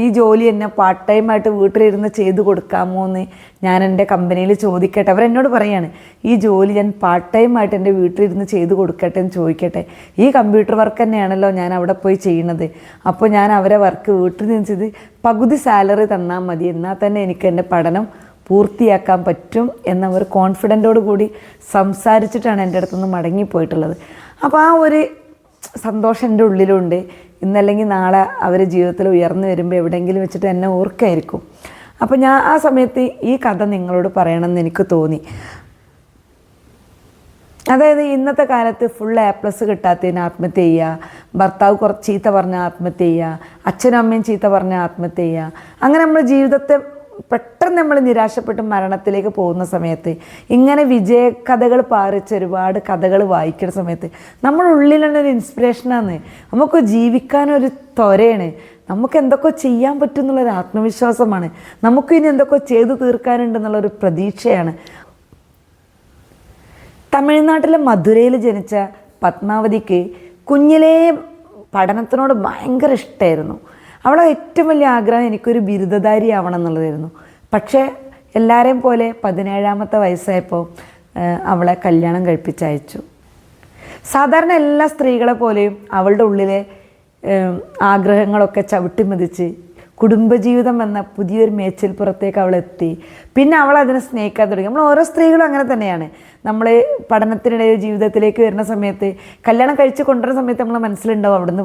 ഈ ജോലി എന്നെ പാർട്ട് ടൈമായിട്ട് വീട്ടിലിരുന്ന് ചെയ്ത് കൊടുക്കാമോ എന്ന് ഞാൻ എൻ്റെ കമ്പനിയിൽ ചോദിക്കട്ടെ. അവരെന്നോട് പറയാണ്, ഈ ജോലി ഞാൻ പാർട്ട് ടൈമായിട്ട് എൻ്റെ വീട്ടിലിരുന്ന് ചെയ്ത് കൊടുക്കട്ടെ എന്ന് ചോദിക്കട്ടെ. ഈ കമ്പ്യൂട്ടർ വർക്ക് തന്നെയാണല്ലോ ഞാൻ അവിടെ പോയി ചെയ്യുന്നത്. അപ്പോൾ ഞാൻ അവരെ വർക്ക് വീട്ടിൽ നിന്ന് ചെയ്ത് പകുതി സാലറി തന്നാൽ മതി, എന്നാൽ തന്നെ എനിക്ക് എൻ്റെ പഠനം പൂർത്തിയാക്കാൻ പറ്റും എന്നവർ കോൺഫിഡൻറ്റോട് കൂടി സംസാരിച്ചിട്ടാണ് എൻ്റെ അടുത്തുനിന്ന് മടങ്ങിപ്പോയിട്ടുള്ളത്. അപ്പോൾ ആ ഒരു സന്തോഷം എൻ്റെ ഉള്ളിലുണ്ട്. ഇന്നല്ലെങ്കിൽ നാളെ അവർ ജീവിതത്തിൽ ഉയർന്നു വരുമ്പോൾ എവിടെയെങ്കിലും വെച്ചിട്ട് എന്നെ ഓർക്കായിരിക്കും. അപ്പോൾ ഞാൻ ആ സമയത്ത് ഈ കഥ നിങ്ങളോട് പറയണമെന്ന് എനിക്ക് തോന്നി. അതായത് ഇന്നത്തെ കാലത്ത് ഫുൾ A+ കിട്ടാത്തതിന് ആത്മഹത്യ ചെയ്യുക, ഭർത്താവ് കുറച്ച് ചീത്ത പറഞ്ഞാൽ ആത്മഹത്യ ചെയ്യുക, അച്ഛനും അമ്മയും ചീത്ത പറഞ്ഞാൽ ആത്മഹത്യ ചെയ്യുക. അങ്ങനെ നമ്മൾ ജീവിതത്തെ പെട്ടെന്ന് നമ്മൾ നിരാശപ്പെട്ട് മരണത്തിലേക്ക് പോകുന്ന സമയത്ത് ഇങ്ങനെ വിജയകഥകൾ പാറിച്ച് ഒരുപാട് കഥകൾ വായിക്കുന്ന സമയത്ത് നമ്മുടെ ഉള്ളിലുള്ളൊരു ഇൻസ്പിറേഷനാണ്, നമുക്ക് ജീവിക്കാനൊരു ത്വരയാണ്, നമുക്ക് എന്തൊക്കെ ചെയ്യാൻ പറ്റും എന്നുള്ളൊരു ആത്മവിശ്വാസമാണ്, നമുക്ക് ഇനി എന്തൊക്കെ ചെയ്തു തീർക്കാനുണ്ടെന്നുള്ളൊരു പ്രതീക്ഷയാണ്. തമിഴ്നാട്ടിലെ മധുരയിൽ ജനിച്ച പത്മാവതിക്ക് കുഞ്ഞിലേ പഠനത്തിനോട് ഭയങ്കര ഇഷ്ടമായിരുന്നു. അവളെ ഏറ്റവും വലിയ ആഗ്രഹം എനിക്കൊരു ബിരുദധാരി ആവണം എന്നുള്ളതായിരുന്നു. പക്ഷേ എല്ലാവരെയും പോലെ 17-ാമത്തെ വയസ്സായപ്പോൾ അവളെ കല്യാണം കഴിപ്പിച്ചയച്ചു. സാധാരണ എല്ലാ സ്ത്രീകളെ പോലെയും അവളുടെ ഉള്ളിലെ ആഗ്രഹങ്ങളൊക്കെ ചവിട്ടിമതിച്ച് കുടുംബജീവിതം എന്ന പുതിയൊരു മേച്ചിൽപ്പുറത്തേക്ക് അവൾ എത്തി. പിന്നെ അവൾ അതിനെ സ്നേഹിക്കാൻ തുടങ്ങി. നമ്മൾ ഓരോ സ്ത്രീകളും അങ്ങനെ തന്നെയാണ്. നമ്മൾ പഠനത്തിനിടയിൽ ജീവിതത്തിലേക്ക് വരുന്ന സമയത്ത്, കല്യാണം കഴിച്ച് കൊണ്ടുവരുന്ന സമയത്ത് നമ്മളെ മനസ്സിലുണ്ടാവും അവിടുന്ന്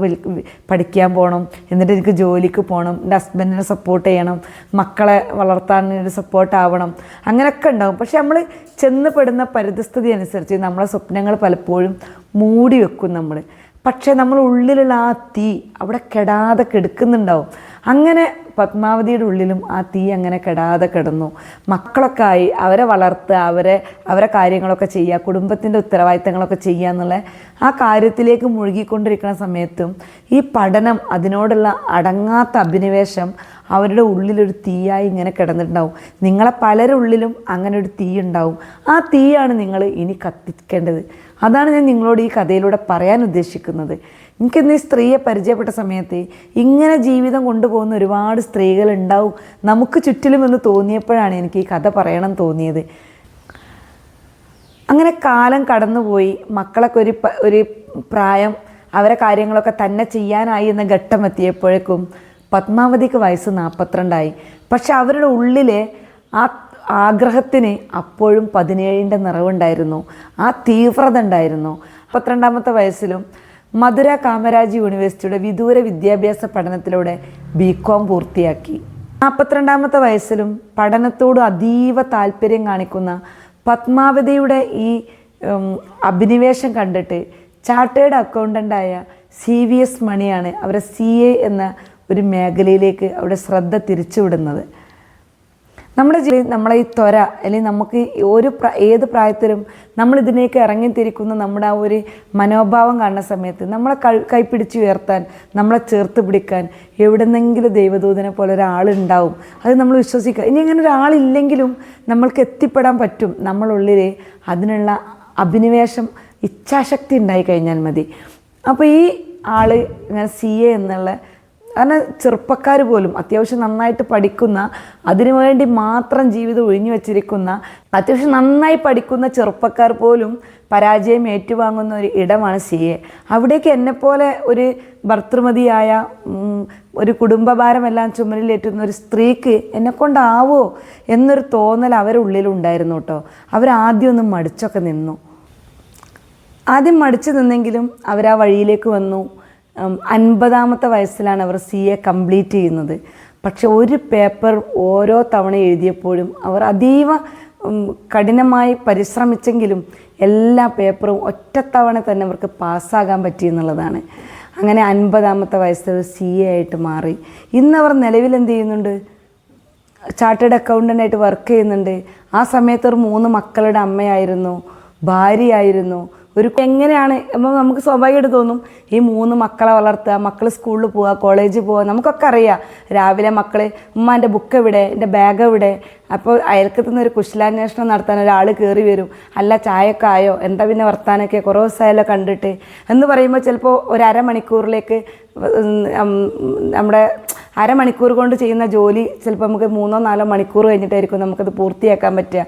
പഠിക്കാൻ പോകണം, എന്നിട്ട് എനിക്ക് ജോലിക്ക് പോകണം, എൻ്റെ ഹസ്ബൻഡിനെ സപ്പോർട്ട് ചെയ്യണം, മക്കളെ വളർത്താൻ ഒരു സപ്പോർട്ടാവണം, അങ്ങനെയൊക്കെ ഉണ്ടാവും. പക്ഷെ നമ്മൾ ചെന്ന് പെടുന്ന പരിതസ്ഥിതി അനുസരിച്ച് നമ്മളെ സ്വപ്നങ്ങൾ പലപ്പോഴും മൂടി വെക്കും നമ്മൾ. പക്ഷേ നമ്മൾ ഉള്ളിലുള്ള ആ തീ അവിടെ കെടാതെ കെടുക്കുന്നുണ്ടാവും. അങ്ങനെ പത്മാവതിയുടെ ഉള്ളിലും ആ തീ അങ്ങനെ കെടാതെ കിടന്നു. മക്കളൊക്കെ ആയി, അവരെ വളർത്തുക, അവരെ കാര്യങ്ങളൊക്കെ ചെയ്യുക, കുടുംബത്തിൻ്റെ ഉത്തരവാദിത്തങ്ങളൊക്കെ ചെയ്യുക എന്നുള്ള ആ കാര്യത്തിലേക്ക് മുഴുകിക്കൊണ്ടിരിക്കുന്ന സമയത്തും ഈ പഠനം, അതിനോടുള്ള അടങ്ങാത്ത അഭിനിവേശം അവരുടെ ഉള്ളിലൊരു തീയായി ഇങ്ങനെ കിടന്നിട്ടുണ്ടാവും. നിങ്ങളെ പലരുടെ ഉള്ളിലും അങ്ങനെ ഒരു തീ ഉണ്ടാവും. ആ തീയാണ് നിങ്ങൾ ഇനി കത്തിക്കേണ്ടത്. അതാണ് ഞാൻ നിങ്ങളോട് ഈ കഥയിലൂടെ പറയാൻ ഉദ്ദേശിക്കുന്നത്. എനിക്കിന്ന് ഈ സ്ത്രീയെ പരിചയപ്പെട്ട സമയത്ത് ഇങ്ങനെ ജീവിതം കൊണ്ടുപോകുന്ന ഒരുപാട് സ്ത്രീകളുണ്ടാവും നമുക്ക് ചുറ്റിലുമെന്ന് തോന്നിയപ്പോഴാണ് എനിക്ക് ഈ കഥ പറയണം തോന്നിയത്. അങ്ങനെ കാലം കടന്നുപോയി, മക്കളൊക്കെ ഒരു പ്രായം, അവരെ കാര്യങ്ങളൊക്കെ തന്നെ ചെയ്യാനായി എന്ന ഘട്ടം എത്തിയപ്പോഴേക്കും പത്മാവതിക്ക് വയസ്സ് 42ആയി. പക്ഷെ അവരുടെ ഉള്ളിലെ ആ ആഗ്രഹത്തിന് അപ്പോഴും 17ൻ്റെ നിറവുണ്ടായിരുന്നു, ആ തീവ്രത ഉണ്ടായിരുന്നു. 52ാമത്തെ വയസ്സിലും മധുര കാമരാജ് യൂണിവേഴ്സിറ്റിയുടെ വിദൂര വിദ്യാഭ്യാസ പഠനത്തിലൂടെ BCom പൂർത്തിയാക്കി. 42ാമത്തെ വയസ്സിലും പഠനത്തോട് അതീവ താല്പര്യം കാണിക്കുന്ന പത്മാവതിയുടെ ഈ അഭിനിവേശം കണ്ടിട്ട് ചാർട്ടേഡ് അക്കൗണ്ടൻ്റായ CVS മണിയാണ് അവരെ CA എന്ന ഒരു മേഖലയിലേക്ക് അവിടെ ശ്രദ്ധ തിരിച്ചുവിടുന്നത്. നമ്മുടെ നമ്മളെ ഈ ത്വര, അല്ലെങ്കിൽ നമുക്ക് ഏത് പ്രായത്തിലും നമ്മളിതിനേക്ക് ഇറങ്ങിത്തിരിക്കുന്ന നമ്മുടെ ആ ഒരു മനോഭാവം കാണുന്ന സമയത്ത് നമ്മളെ കൈപ്പിടിച്ച് ഉയർത്താൻ, നമ്മളെ ചേർത്ത് പിടിക്കാൻ എവിടെന്നെങ്കിലും ദൈവദൂതനെ പോലെ ഒരാളുണ്ടാവും. അത് നമ്മൾ വിശ്വസിക്കുക. ഇനി അങ്ങനെ ഒരാളില്ലെങ്കിലും നമ്മൾക്ക് എത്തിപ്പെടാൻ പറ്റും. നമ്മളുള്ളിൽ അതിനുള്ള അഭിനിവേശം, ഇച്ഛാശക്തി ഉണ്ടായി കഴിഞ്ഞാൽ മതി. അപ്പോൾ ഈ ആൾ ഇങ്ങനെ CA എന്നുള്ള കാരണം ചെറുപ്പക്കാർ പോലും അത്യാവശ്യം നന്നായിട്ട് പഠിക്കുന്ന, അതിനുവേണ്ടി മാത്രം ജീവിതം ഒഴിഞ്ഞു വച്ചിരിക്കുന്ന, അത്യാവശ്യം നന്നായി പഠിക്കുന്ന ചെറുപ്പക്കാർ പോലും പരാജയം ഏറ്റുവാങ്ങുന്ന ഒരു ഇടമാണ് CA. അവിടേക്ക് എന്നെപ്പോലെ ഒരു ഭർത്തൃമതിയായ ഒരു കുടുംബഭാരമെല്ലാം ചുമലിലേറ്റുന്ന ഒരു സ്ത്രീക്ക് എന്നെക്കൊണ്ടാവോ എന്നൊരു തോന്നൽ അവരുടെ ഉള്ളിലുണ്ടായിരുന്നു കേട്ടോ. അവരാദ്യം ഒന്ന് മടിച്ചൊക്കെ നിന്നു. ആദ്യം മടിച്ചു നിന്നെങ്കിലും അവരാ വഴിയിലേക്ക് വന്നു. 50ാമത്തെ വയസ്സിലാണ് അവർ CA കംപ്ലീറ്റ് ചെയ്യുന്നത്. പക്ഷെ ഒരു പേപ്പർ ഓരോ തവണ എഴുതിയപ്പോഴും അവർ അതീവ കഠിനമായി പരിശ്രമിച്ചെങ്കിലും എല്ലാ പേപ്പറും ഒറ്റത്തവണ തന്നെ അവർക്ക് പാസ്സാകാൻ പറ്റിയെന്നുള്ളതാണ്. അങ്ങനെ 50ാമത്തെ വയസ്സിൽ CA ആയിട്ട് മാറി. ഇന്നവർ നിലവിൽ എന്ത് ചെയ്യുന്നുണ്ട്? ചാർട്ടേഡ് അക്കൗണ്ടൻ്റായിട്ട് വർക്ക് ചെയ്യുന്നുണ്ട്. ആ സമയത്ത് ഒരു 3 മക്കളുടെ അമ്മയായിരുന്നു, ഭാര്യയായിരുന്നു. എങ്ങനെയാണ് അപ്പോൾ നമുക്ക് സ്വാഭാവികമായിട്ട് തോന്നും ഈ 3 മക്കളെ വളർത്തുക, മക്കൾ സ്കൂളിൽ പോവുക, കോളേജിൽ പോവുക. നമുക്കൊക്കെ അറിയാം രാവിലെ മക്കൾ ഉമ്മ എൻ്റെ ബുക്ക് എവിടെ, എൻ്റെ ബാഗ് എവിടെ. അപ്പോൾ അയൽക്കത്തുനിന്ന് ഒരു കുശലാന്വേഷണം നടത്താൻ ഒരാൾ കയറി വരും. അല്ല ചായയൊക്കെ ആയോ, എന്താ പിന്നെ വർത്താനൊക്കെ, കുറേ ദിവസമായല്ലോ കണ്ടിട്ട് എന്ന് പറയുമ്പോൾ ചിലപ്പോൾ ഒരു അരമണിക്കൂറിലേക്ക് നമ്മുടെ അരമണിക്കൂർ കൊണ്ട് ചെയ്യുന്ന ജോലി ചിലപ്പോൾ നമുക്ക് 3-4 മണിക്കൂർ കഴിഞ്ഞിട്ടായിരിക്കും നമുക്കത് പൂർത്തിയാക്കാൻ പറ്റുക.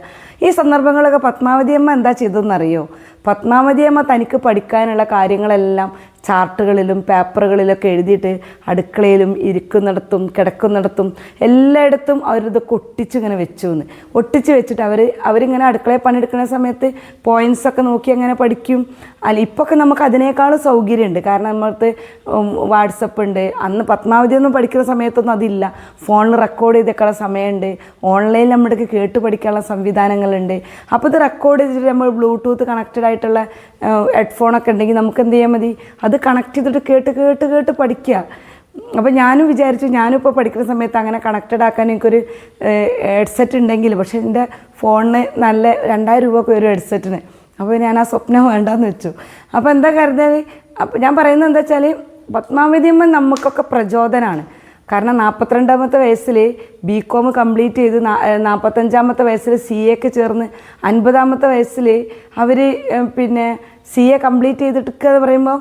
ഈ സന്ദർഭങ്ങളൊക്കെ പത്മാവതിയമ്മ എന്താ ചെയ്തതെന്നറിയോ? പത്മാവതിയമ്മ തനിക്ക് പഠിക്കാനുള്ള കാര്യങ്ങളെല്ലാം ചാർട്ടുകളിലും പേപ്പറുകളിലൊക്കെ എഴുതിയിട്ട് അടുക്കളയിലും ഇരിക്കുന്നിടത്തും കിടക്കുന്നിടത്തും എല്ലായിടത്തും അവരിതൊക്കെ ഒട്ടിച്ചിങ്ങനെ വെച്ചു എന്ന്. ഒട്ടിച്ച് വെച്ചിട്ട് അവരിങ്ങനെ അടുക്കളയിൽ പണിയെടുക്കുന്ന സമയത്ത് പോയിൻറ്റ്സൊക്കെ നോക്കി അങ്ങനെ പഠിക്കും. ഇപ്പൊക്കെ നമുക്ക് അതിനേക്കാളും സൗകര്യമുണ്ട്. കാരണം നമ്മളടുത്ത് വാട്സപ്പ് ഉണ്ട്. അന്ന് പത്മാവതി ഒന്നും പഠിക്കുന്ന സമയത്തൊന്നും അതില്ല. ഫോണിൽ റെക്കോർഡ് ചെയ്തേക്കാനുള്ള സമയമുണ്ട്. ഓൺലൈനിൽ നമ്മുടെ കേട്ട് പഠിക്കാനുള്ള സംവിധാനങ്ങളുണ്ട്. അപ്പോൾ ഇത് റെക്കോർഡ് ചെയ്തിട്ട് നമ്മൾ ബ്ലൂടൂത്ത് കണക്റ്റഡ് ആയിട്ടുള്ള ഹെഡ്ഫോണൊക്കെ ഉണ്ടെങ്കിൽ നമുക്ക് എന്ത് ചെയ്യാൻ മതി, അത് കണക്ട് ചെയ്തിട്ട് കേട്ട് പഠിക്കുക. അപ്പോൾ ഞാനും വിചാരിച്ചു, ഞാനും ഇപ്പോൾ പഠിക്കുന്ന സമയത്ത് അങ്ങനെ കണക്റ്റഡ് ആക്കാൻ എനിക്കൊരു ഹെഡ്സെറ്റ് ഉണ്ടെങ്കിൽ, പക്ഷേ എൻ്റെ ഫോണിന് നല്ല 2000 രൂപയ്ക്ക് ഒരു ഹെഡ്സെറ്റിന്. അപ്പോൾ ഞാൻ ആ സ്വപ്നം വേണ്ടാന്ന് വെച്ചു. അപ്പോൾ എന്താ കരുതാൻ, അപ്പോൾ ഞാൻ പറയുന്നത് എന്താ വെച്ചാൽ പത്മാവതിയമ്മ നമുക്കൊക്കെ പ്രചോദനമാണ്. കാരണം 42ാമത്തെ വയസ്സിൽ BCom കംപ്ലീറ്റ് ചെയ്ത് 45ാമത്തെ വയസ്സിൽ CAക്ക് ചേർന്ന് 50ാമത്തെ വയസ്സിൽ അവർ പിന്നെ CA കംപ്ലീറ്റ് ചെയ്തിട്ട് പറയുമ്പോൾ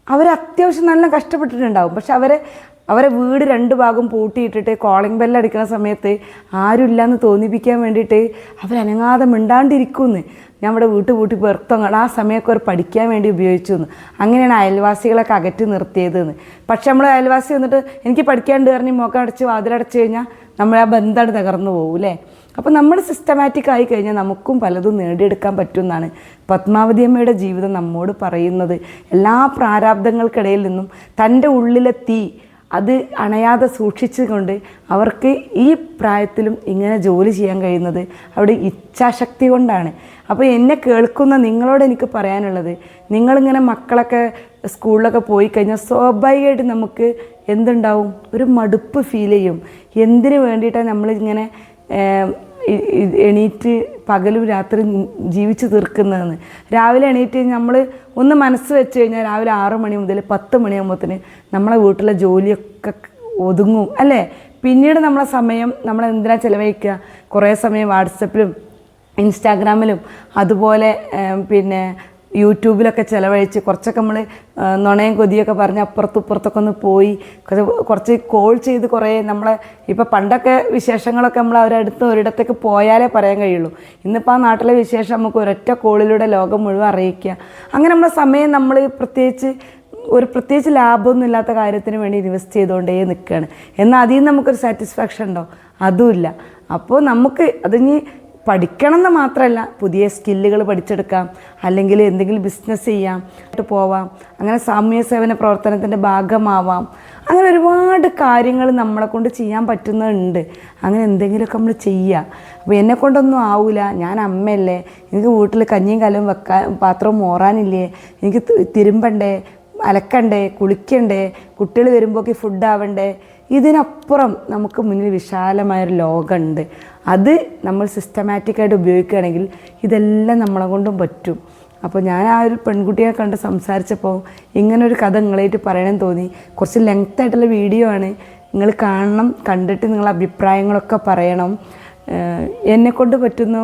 അവർ അത്യാവശ്യം നല്ല കഷ്ടപ്പെട്ടിട്ടുണ്ടാവും. പക്ഷെ അവരെ വീട് 2 ഭാഗം പൂട്ടിയിട്ടിട്ട് കോളിംഗ് ബെല്ലടിക്കുന്ന സമയത്ത് ആരുമില്ലയെന്ന് തോന്നിപ്പിക്കാൻ വേണ്ടിയിട്ട് അവരനങ്ങാതെ മിണ്ടാണ്ടിരിക്കുമെന്ന്. ഞാൻ ഇവിടെ വീട്ട് പൂട്ടി പെറുത്തങ്ങൾ ആ സമയമൊക്കെ അവർ പഠിക്കാൻ വേണ്ടി ഉപയോഗിച്ചു എന്ന്. അങ്ങനെയാണ് അയൽവാസികളൊക്കെ അകറ്റി നിർത്തിയതെന്ന്. പക്ഷെ നമ്മൾ അയൽവാസി വന്നിട്ട് എനിക്ക് പഠിക്കാണ്ട് പറഞ്ഞ് മുഖം അടച്ച് വാതിലടച്ച് കഴിഞ്ഞാൽ നമ്മൾ ആ ബന്ധമാണ് തകർന്നു പോകും അല്ലേ. അപ്പോൾ നമ്മൾ സിസ്റ്റമാറ്റിക് ആയി കഴിഞ്ഞാൽ നമുക്കും പലതും നേടിയെടുക്കാൻ പറ്റുമെന്നാണ് പത്മാവതിയമ്മയുടെ ജീവിതം നമ്മോട് പറയുന്നത്. എല്ലാ പ്രാരാബ്ദങ്ങൾക്കിടയിൽ നിന്നും തൻ്റെ ഉള്ളിലെ തീ അത് അണയാതെ സൂക്ഷിച്ചുകൊണ്ട് അവർക്ക് ഈ പ്രായത്തിലും ഇങ്ങനെ ജോലി ചെയ്യാൻ കഴിയുന്നത് അവിടെ ഇച്ഛാശക്തി കൊണ്ടാണ്. അപ്പോൾ എന്നെ കേൾക്കുന്ന നിങ്ങളോട് എനിക്ക് പറയാനുള്ളത്, നിങ്ങളിങ്ങനെ മക്കളൊക്കെ സ്കൂളിലൊക്കെ പോയി കഴിഞ്ഞാൽ സ്വാഭാവികമായിട്ട് നമുക്ക് എന്തുണ്ടാവും, ഒരു മടുപ്പ് ഫീൽ ചെയ്യും. എന്തിനു വേണ്ടിയിട്ടാണ് നമ്മളിങ്ങനെ എണീറ്റ് പകലും രാത്രി ജീവിച്ച് തീർക്കുന്നതെന്ന്. രാവിലെ എണീറ്റ് നമ്മൾ ഒന്ന് മനസ്സ് വെച്ച് കഴിഞ്ഞാൽ രാവിലെ 6 മണി മുതൽ 10 മണിയാകുമ്പോഴത്തേന് നമ്മളെ വീട്ടിലെ ജോലിയൊക്കെ ഒതുങ്ങും അല്ലേ. പിന്നീട് നമ്മളെ സമയം നമ്മൾ എന്തിനാ ചിലവഴിക്കുക, കുറേ സമയം വാട്സപ്പിലും ഇൻസ്റ്റാഗ്രാമിലും അതുപോലെ പിന്നെ യൂട്യൂബിലൊക്കെ ചിലവഴിച്ച് കുറച്ചൊക്കെ നമ്മൾ നുണയും കൊതിയൊക്കെ പറഞ്ഞ് അപ്പുറത്തും ഇപ്പുറത്തൊക്കെ ഒന്ന് പോയി കുറച്ച് കോൾ ചെയ്ത് കുറേ നമ്മളെ ഇപ്പോൾ പണ്ടൊക്കെ വിശേഷങ്ങളൊക്കെ നമ്മൾ അവരടുത്ത് ഒരിടത്തേക്ക് പോയാലേ പറയാൻ കഴിയുള്ളൂ. ഇന്നിപ്പോൾ ആ നാട്ടിലെ വിശേഷം നമുക്ക് ഒരൊറ്റ കോളിലൂടെ ലോകം മുഴുവൻ അറിയിക്കുക. അങ്ങനെ നമ്മുടെ സമയം നമ്മൾ പ്രത്യേകിച്ച് ലാഭമൊന്നും ഇല്ലാത്ത കാര്യത്തിന് വേണ്ടി ഇൻവെസ്റ്റ് ചെയ്തുകൊണ്ടേ നിൽക്കുകയാണ്. എന്നാൽ അതിൽ നിന്ന് നമുക്കൊരു സാറ്റിസ്ഫാക്ഷൻ ഉണ്ടോ? അതുമില്ല. അപ്പോൾ നമുക്ക് അതിന് പഠിക്കണം എന്ന് മാത്രമല്ല, പുതിയ സ്കില്ലുകൾ പഠിച്ചെടുക്കാം, അല്ലെങ്കിൽ എന്തെങ്കിലും ബിസിനസ് ചെയ്യാം, പോവാം, അങ്ങനെ സാമൂഹ്യ സേവന പ്രവർത്തനത്തിൻ്റെ ഭാഗമാവാം. അങ്ങനെ ഒരുപാട് കാര്യങ്ങൾ നമ്മളെ കൊണ്ട് ചെയ്യാൻ പറ്റുന്നുണ്ട്. അങ്ങനെ എന്തെങ്കിലുമൊക്കെ നമ്മൾ ചെയ്യുക. അപ്പോൾ എന്നെക്കൊണ്ടൊന്നും ആവില്ല, ഞാൻ അമ്മയല്ലേ, എനിക്ക് വീട്ടിൽ കഞ്ഞിയും കലവും പാത്രവും മോറാനില്ലേ, എനിക്ക് തിരുമ്പണ്ടേ, അലക്കണ്ടേ, കുളിക്കണ്ടേ, കുട്ടികൾ വരുമ്പോഴേക്ക് ഫുഡ് ആവണ്ടേ. ഇതിനപ്പുറം നമുക്ക് മുന്നിൽ വിശാലമായൊരു ലോകമുണ്ട്. അത് നമ്മൾ സിസ്റ്റമാറ്റിക്കായിട്ട് ഉപയോഗിക്കുകയാണെങ്കിൽ ഇതെല്ലാം നമ്മളെ കൊണ്ടും പറ്റും. അപ്പോൾ ഞാൻ ആ ഒരു പെൺകുട്ടിയെ കണ്ട് സംസാരിച്ചപ്പോൾ ഇങ്ങനൊരു കഥ നിങ്ങളായിട്ട് പറയണമെന്ന് തോന്നി. കുറച്ച് ലെങ്ത് ആയിട്ടുള്ള വീഡിയോ ആണ്, നിങ്ങൾ കാണണം, കണ്ടിട്ട് നിങ്ങളുടെ അഭിപ്രായങ്ങളൊക്കെ പറയണം. എന്നെക്കൊണ്ട് പറ്റുന്നു.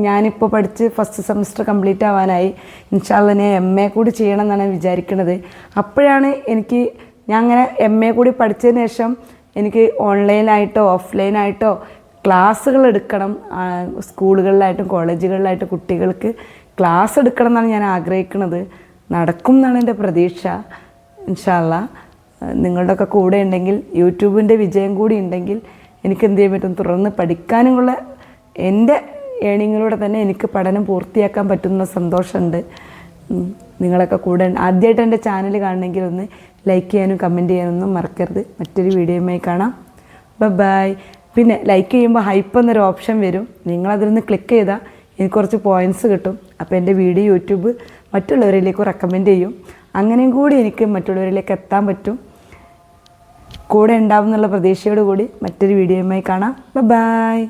ഞാനിപ്പോൾ പഠിച്ച് ഫസ്റ്റ് സെമസ്റ്റർ കംപ്ലീറ്റ് ആവാനായി. ഇൻഷാ അല്ലാഹ് ഞാൻ MA കൂടി ചെയ്യണം എന്നാണ് വിചാരിക്കുന്നത്. അപ്പോഴാണ് എനിക്ക് ഞാൻ അങ്ങനെ MA കൂടി പഠിച്ചതിന് ശേഷം എനിക്ക് ഓൺലൈനായിട്ടോ ഓഫ്ലൈനായിട്ടോ ക്ലാസ്സുകൾ എടുക്കണം, സ്കൂളുകളിലായിട്ടും കോളേജുകളിലായിട്ടും കുട്ടികൾക്ക് ക്ലാസ് എടുക്കണം എന്നാണ് ഞാൻ ആഗ്രഹിക്കുന്നത്. നടക്കും എന്നാണ് എൻ്റെ പ്രതീക്ഷ. ഇൻഷാ അല്ലാഹ് നിങ്ങളുടെയൊക്കെ കൂടെ ഉണ്ടെങ്കിൽ, യൂട്യൂബിൻ്റെ വിജയം കൂടി ഉണ്ടെങ്കിൽ എനിക്ക് എന്ത് ചെയ്യാൻ പറ്റും, തുടർന്ന് പഠിക്കാനുമുള്ള എൻ്റെ ഏണിങ്ങിലൂടെ തന്നെ എനിക്ക് പഠനം പൂർത്തിയാക്കാൻ പറ്റുന്ന സന്തോഷമുണ്ട്. നിങ്ങളൊക്കെ കൂടെ ആദ്യമായിട്ട് എൻ്റെ ചാനൽ കാണണമെങ്കിൽ ഒന്ന് ലൈക്ക് ചെയ്യാനും കമൻറ്റ് ചെയ്യാനൊന്നും മറക്കരുത്. മറ്റൊരു വീഡിയോയുമായി കാണാം. ബൈ. പിന്നെ ലൈക്ക് ചെയ്യുമ്പോൾ ഹൈപ്പ് എന്നൊരു ഓപ്ഷൻ വരും, നിങ്ങളതിൽ നിന്ന് ക്ലിക്ക് ചെയ്താൽ എനിക്ക് കുറച്ച് പോയിൻറ്റ്സ് കിട്ടും. അപ്പോൾ എൻ്റെ വീഡിയോ യൂട്യൂബ് മറ്റുള്ളവരിലേക്ക് റെക്കമെൻഡ് ചെയ്യും. അങ്ങനെയും കൂടി എനിക്ക് മറ്റുള്ളവരിലേക്ക് എത്താൻ പറ്റും. കൂടെ ഉണ്ടാവും എന്നുള്ള പ്രതീക്ഷയോട് കൂടി മറ്റൊരു വീഡിയോയുമായി കാണാം. ബൈ.